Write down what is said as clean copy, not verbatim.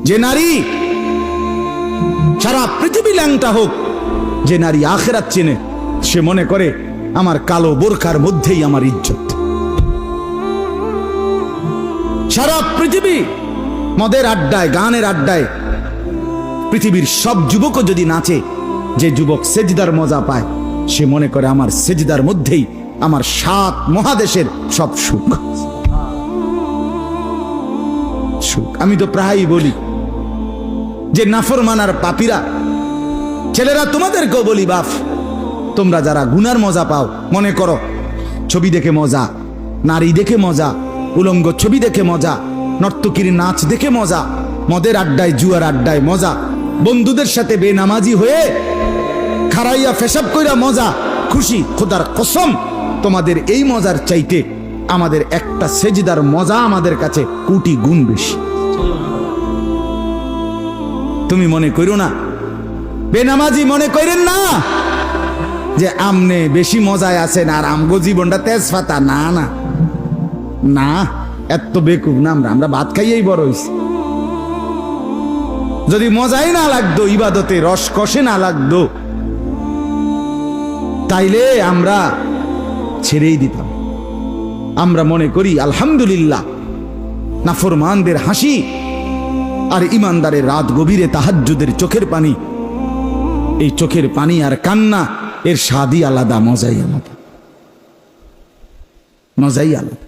যে নারী সারা পৃথিবী ল্যাংটা হোক, যে নারী আখিরাত চেনে, সে মনে করে আমার কালো বোরখার মধ্যেই আমার ইজ্জত। সারা পৃথিবী মদের আড্ডায়, গানের আড্ডায় পৃথিবীর সব যুবকও যদি নাচে, যে যুবক সেজদার মজা পায়, সে মনে করে আমার সেজদার মধ্যেই আমার 7 মহাদেশের সব সুখ। আমি তো প্রায়ই বলি যে নাফরমানার পাপীরা, ছেলেরা তোমাদেরকেও বলি, বাপ তোমরা যারা গুনার মজা পাও, মনে করো ছবি দেখে মজা, নারী দেখে মজা, উলঙ্গ ছবি দেখে মজা, নর্তকীর নাচ দেখে মজা, মদের আড্ডায় জুয়ার আড্ডায় মজা, বন্ধুদের সাথে বেনামাজি হয়ে খারাইয়া ফেসাব কইরা মজা, খুশি। খোদার কসম, তোমাদের এই মজার চাইতে আমাদের একটা সেজদার মজা আমাদের কাছে কোটি গুণ বেশি। তুমি মনে করো না, বেনামাজি মনে করেন না যে আমনে বেশি মজায় আছেন আর আমগো জীবনটা তেজপাতা। না না না, এত বেকুব না আমরা। আমরা ভাত খাইয়েই বড় হইছি। যদি মজাই না লাগতো, ইবাদতে রস কষে না লাগতো, তাইলে আমরা ছেড়েই দিতাম। আমরা মনে করি আলহামদুলিল্লাহ, নাফরমানদের হাসি আর ইমানদারের রাত গভীরে তাহাজ্জুদের চোখের পানি, এই চোখের পানি আর কান্না, এর স্বাদই আলাদা, মজাই আলাদা, মজাই আলাদা।